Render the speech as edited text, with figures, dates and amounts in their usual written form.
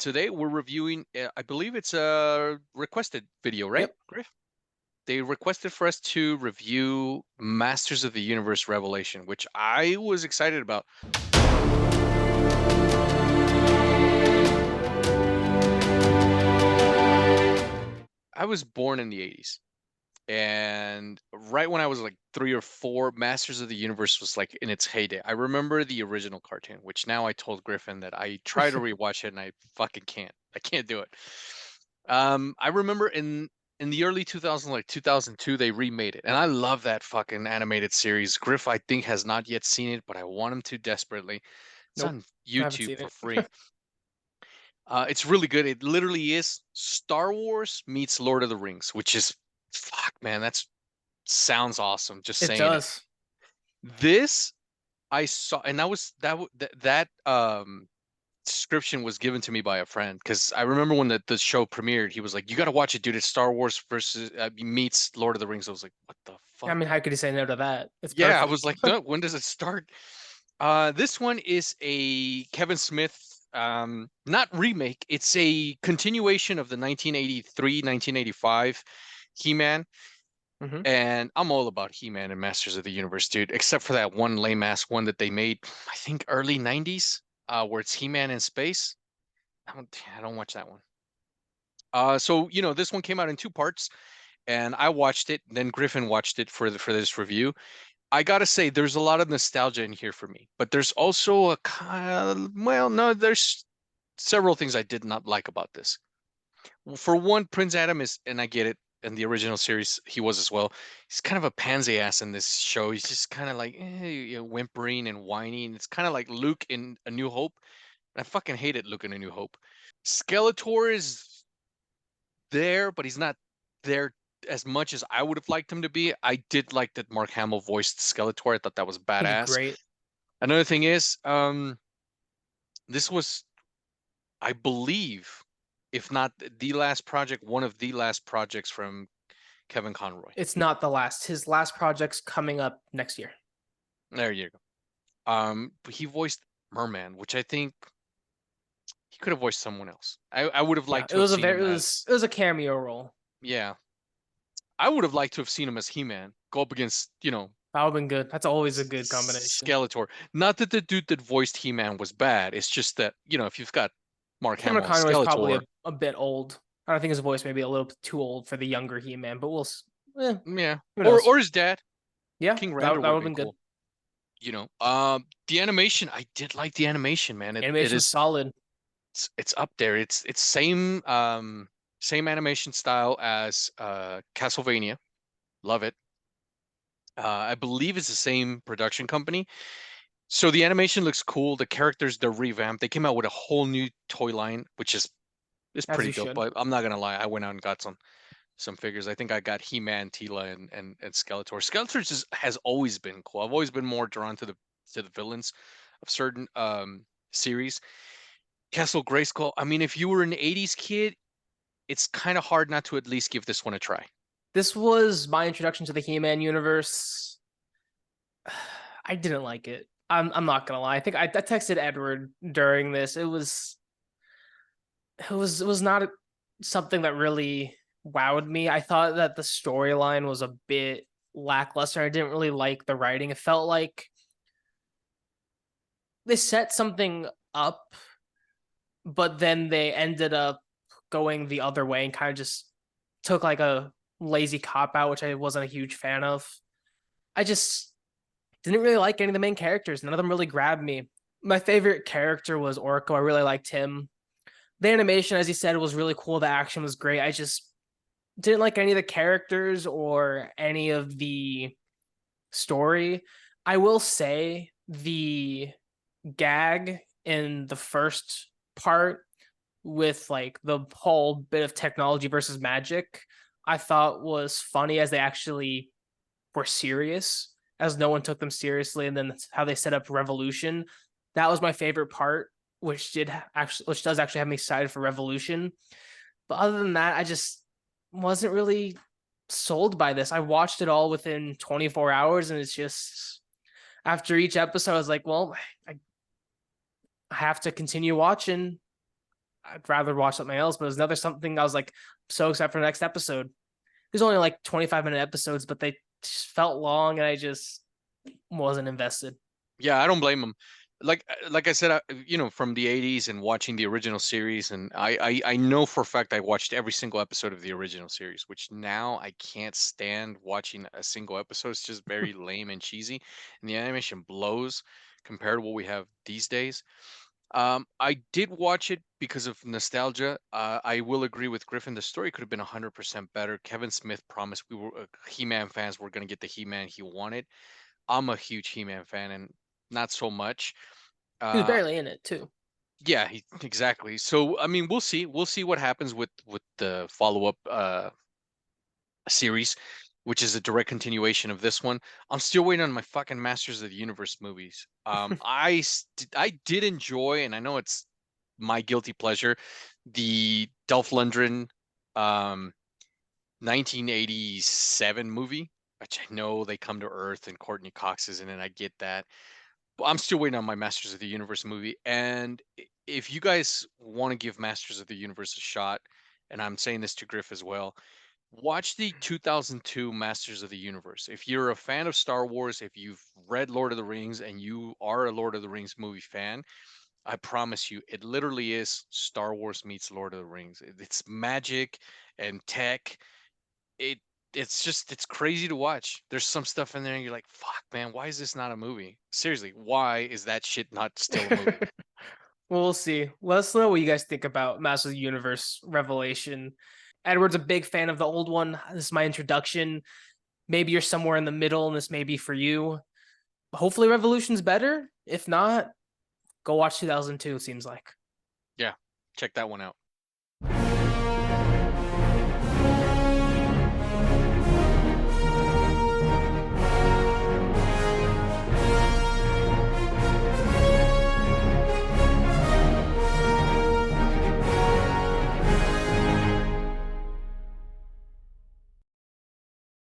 Today we're reviewing, I believe it's a requested video, right, Yep. Griff? They requested for us to review Masters of the Universe Revelation, which I was excited about. I was born in the 80s, and right when I was like 3 or 4, Masters of the Universe was like in its heyday. I remember the original cartoon, which now I told Griffin that I try to rewatch it and I fucking can't. I can't do it. I remember in the early 2000s, like 2002, they remade it, and I love that fucking animated series. Griff, I think, has not yet seen it, but I want him to desperately. It's Nope. on I haven't YouTube seen for it. free. It's really good. It literally is Star Wars meets Lord of the Rings, which is fuck, man. That's sounds awesome. Just It saying it. does. This I saw, and that was that description was given to me by a friend because I remember when the show premiered, he was like, "You got to watch it, dude. It's Star Wars versus meets Lord of the Rings." I was like, "What the I fuck?" mean, how could you say no to that? It's Yeah, I perfect. was like, "No, when does it start?" This one is a Kevin Smith, not remake. It's a continuation of the 1983, 1985 He-Man. hmm And I'm all about He-Man and Masters of the Universe, dude, except for that one lame ass one that they made, I think early 90s, where it's He-Man in space. I don't watch that one. So this one came out in 2 parts, and I watched it. Then Griffin watched it for this review. I gotta say, there's a lot of nostalgia in here for me, but there's also a well, no, there's several things I did not like about this. For one, Prince Adam is, and I get it. In the original series, he was as well. He's kind of a pansy ass in this show. He's just kind of like whimpering and whining. It's kind of like Luke in A New Hope. I fucking hated Luke in A New Hope. Skeletor is there, but he's not there as much as I would have liked him to be. I did like that Mark Hamill voiced Skeletor. I thought that was He did badass. great. Another thing is, this was, I believe, if not the last project, one of the last projects from Kevin Conroy. It's not the last. His last project's coming up next year. There you go. He voiced Merman, which I think he could have voiced someone else. I would have Yeah, liked to have seen him as, it was a cameo role. yeah. I would have liked to have seen him as He-Man go up against, That would have been good. That's always a good combination. Skeletor. Not that the dude that voiced He-Man was bad. It's just that, if you've got Mark Cameron Hamill as Conroy is probably Skeletor, a bit old. I don't think his voice may be a little bit too old for the younger He-Man, but yeah. who Or knows? or his dad, Yeah, King that Randor that would would have have been been good. cool. The animation, I did like the animation, man. It Animation's is solid. it's up there. It's same animation style as Castlevania. Love it. I believe it's the same production company. So the animation looks cool. The characters, they're revamped. They came out with a whole new toy line, which is As pretty you dope. should. But I'm not gonna lie, I went out and got some figures. I think I got He-Man, Tila, and Skeletor. Skeletor just has always been cool. I've always been more drawn to the villains of certain series. Castle Grayskull. I mean, if you were an '80s kid, it's kind of hard not to at least give this one a try. This was my introduction to the He-Man universe. I didn't like it. I'm not gonna lie. I think I texted Edward during this. It was not something that really wowed me. I thought that the storyline was a bit lackluster. I didn't really like the writing. It felt like they set something up, but then they ended up going the other way and kind of just took like a lazy cop out, which I wasn't a huge fan of. I just didn't really like any of the main characters. None of them really grabbed me. My favorite character was Orko. I really liked him. The animation, as you said, was really cool. The action was great. I just didn't like any of the characters or any of the story. I will say the gag in the first part with like the whole bit of technology versus magic, I thought was funny as they actually were serious, as no one took them seriously, and then how they set up Revolution. That was my favorite part, which does actually have me excited for Revolution. But other than that, I just wasn't really sold by this. I watched it all within 24 hours, and it's just after each episode, I was like, well, I have to continue watching. I'd rather watch something else. But it was another something I was like so excited for the next episode. There's only like 25-minute episodes, but they just felt long, and I just wasn't invested. Yeah, I don't blame them. Like I said, from the '80s and watching the original series, and I know for a fact I watched every single episode of the original series, which now I can't stand watching a single episode. It's just very lame and cheesy, and the animation blows compared to what we have these days. I did watch it because of nostalgia. I will agree with Griffin. The story could have been 100% better. Kevin Smith promised we were He-Man fans were going to get the He-Man he wanted. I'm a huge He-Man fan, and not so much. He was Uh, barely in it too. yeah, exactly. So I mean, we'll see. We'll see what happens with the follow-up series, which is a direct continuation of this one. I'm still waiting on my fucking Masters of the Universe movies. I did enjoy, and I know it's my guilty pleasure, the Dolph Lundgren um 1987 movie, which I know they come to Earth and Courtney Cox is in it. I get that. But I'm still waiting on my Masters of the Universe movie. And if you guys want to give Masters of the Universe a shot, and I'm saying this to Griff as well, watch the 2002 Masters of the Universe. If you're a fan of Star Wars, if you've read Lord of the Rings and you are a Lord of the Rings movie fan, I promise you, it literally is Star Wars meets Lord of the Rings. It's magic and tech. It it's crazy to watch. There's some stuff in there and you're like, fuck, man, why is this not a movie? Seriously, why is that shit not still a movie? Well, we'll see. Let us know what you guys think about Masters of the Universe Revelation. Edward's a big fan of the old one. This is my introduction. Maybe you're somewhere in the middle, and this may be for you. Hopefully, Revolution's better. If not, go watch 2002. It seems like. Yeah, check that one out.